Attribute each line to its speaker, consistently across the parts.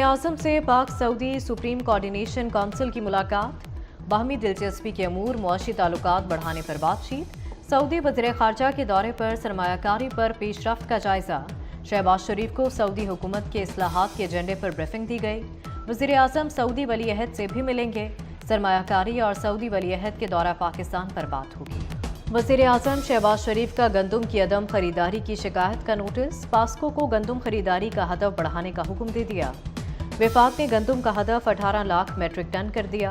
Speaker 1: वज़ीर-ए-आज़म से पाक सऊदी सुप्रीम कोऑर्डिनेशन काउंसिल की मुलाकात, बाहमी दिलचस्पी के अमूर मुआशी ताल्लुकात बढ़ाने पर बातचीत, सऊदी वज़ीर ख़ारजा के दौरे पर सरमायाकारी पर पेशरफ्त का जायजा, शहबाज शरीफ को सऊदी हुकूमत के इस्लाहात के एजेंडे पर ब्रीफिंग दी गई, वज़ीर-ए-आज़म सऊदी वली-अहद से भी मिलेंगे, सरमायाकारी और सऊदी वली-अहद के दौरा पाकिस्तान पर बात होगी। वज़ीर-ए-आज़म शहबाज शरीफ का गंदम की अदम खरीदारी की शिकायत का नोटिस, पास्को को गंदम खरीदारी का हदफ बढ़ाने का हुक्म दे दिया। वफाक ने गंदम का हदफ 18 लाख मेट्रिक टन कर दिया।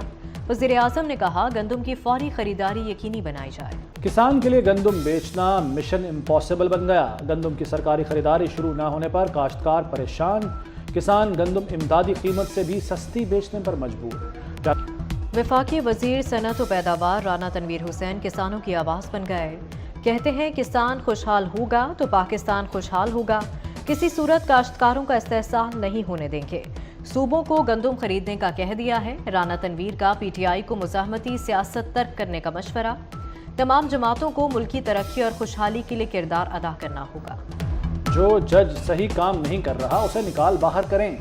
Speaker 1: वज़ीर-ए-आज़म ने कहा गंदम की फौरी खरीदारी यकीनी बनाई जाए।
Speaker 2: किसान के लिए गंदम बेचना मिशन इम्पॉसिबल बन गया। गंदम की सरकारी खरीदारी शुरू न होने पर काश्तकार परेशान, किसान गंदम इमदादी कीमत से भी सस्ती बेचने पर मजबूर।
Speaker 1: वफाकी वज़ीर सनअत व पैदावार राना तनवीर हुसैन किसानों की आवाज़ बन गए। कहते हैं किसान खुशहाल होगा तो पाकिस्तान खुशहाल होगा, किसी सूरत काश्तकारों का इस्तेहसाल नहीं होने देंगे। सूबों को गंदम खरीदने का कह दिया है। राना तनवीर का PTI को मुज़ाहमती सियासत तर्क करने का मशवरा। तमाम जमातों को मुल्की तरक्की और खुशहाली के लिए किरदार अदा करना होगा।
Speaker 2: जो जज सही काम नहीं कर रहा उसे निकाल बाहर करें।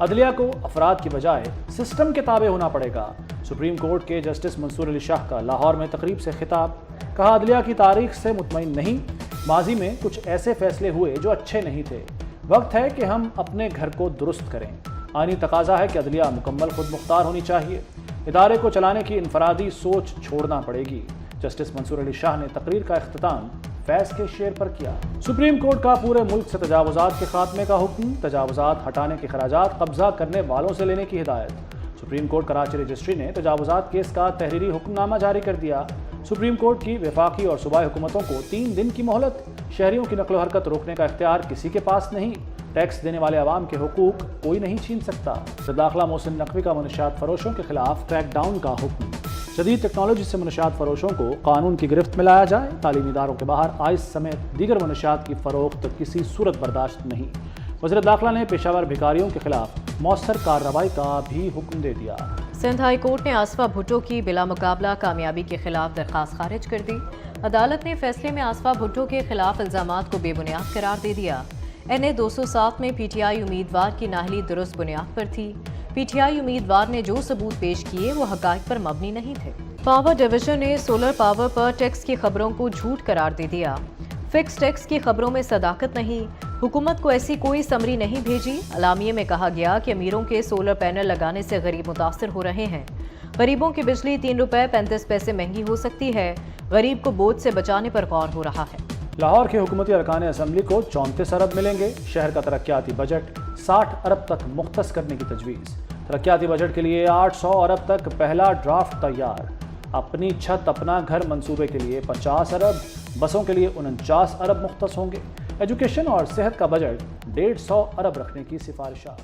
Speaker 2: अदलिया को अफराद की बजाय सिस्टम के ताबे होना पड़ेगा। सुप्रीम कोर्ट के जस्टिस मंसूर अली शाह का लाहौर में तकरीब से खिताब, कहा अदलिया की तारीख से मुतमईन नहीं, माजी में कुछ ऐसे फैसले हुए जो अच्छे नहीं थे, वक्त है कि हम अपने घर को दुरुस्त करें। आईनी तकाजा है कि अदलिया मुकम्मल खुद मुख्तार होनी चाहिए, इदारे को चलाने की इनफरादी सोच छोड़ना पड़ेगी। जस्टिस मंसूर अली शाह ने तकरीर का इख्तिताम फैज़ के शेर पर किया। सुप्रीम कोर्ट का पूरे मुल्क से तजावुज़ात के खात्मे का हुक्म, तजावुज़ात हटाने के खराजात कब्जा करने वालों से लेने की हिदायत। सुप्रीम कोर्ट कराची रजिस्ट्री ने तजावुज़ात केस का तहरीरी हुक्मनामा जारी कर दिया। सुप्रीम कोर्ट की वफाकी और सूबाई हुकूमतों को 3 दिन की मोहलत। शहरियों की नकलो हरकत रोकने का इख्तियार किसी के पास नहीं। टैक्स देने वाले अवाम के हुकूक कोई नहीं छीन सकता। दाखिला मोहसिन नकवी का मनशियात फरोशों के खिलाफ क्रैकडाउन का हुक्म। जदीद टेक्नोलॉजी से मनशियात फरोशों को कानून की गिरफ्त में लाया जाए। तालीमी इदारों के बाहर आइस समेत दीगर मनशियात की फरोख्त किसी सूरत बर्दाश्त नहीं। वज़ीर दाखिला ने पेशावर भिखारियों के खिलाफ मौसर कार्रवाई का भी हुक्म दे दिया।
Speaker 1: सिंध हाई कोर्ट ने आसफा भुट्टो की बिला मुकाबला कामयाबी के खिलाफ दरख्वास्त खारिज कर दी। अदालत ने फैसले में आसफा भुट्टो के खिलाफ इल्जामात को बेबुनियाद करार दे दिया। NA 207 में PTI उम्मीदवार की नाहली दुरुस्त बुनियाद पर थी। PTI उम्मीदवार ने जो सबूत पेश किए वो हक़ाइक़ पर मबनी नहीं थे। पावर डिवीजन ने सोलर पावर पर टैक्स की खबरों को झूठ करार दे दिया। फिक्स टैक्स की खबरों में सदाकत नहीं, हुकूमत को ऐसी कोई समरी नहीं भेजी। अलामिये में कहा गया कि अमीरों के सोलर पैनल लगाने से गरीब मुतासर हो रहे हैं। गरीबों की बिजली 3 रुपए 35 पैसे महंगी हो सकती है। गरीब को बोझ से बचाने पर गौर हो रहा है।
Speaker 2: लाहौर के हुकूमती अरकान असम्बली को 34 अरब मिलेंगे। शहर का तरक्याती बजट 60 अरब तक मुख्तस करने की तजवीज़। तरक्याती बजट के लिए 800 अरब तक पहला ड्राफ्ट तैयार। अपनी छत अपना घर मंसूबे के लिए 50 अरब, बसों के लिए 49 अरब मुख्तस होंगे। एजुकेशन और सेहत का बजट 150 अरब रखने की सिफारिशात।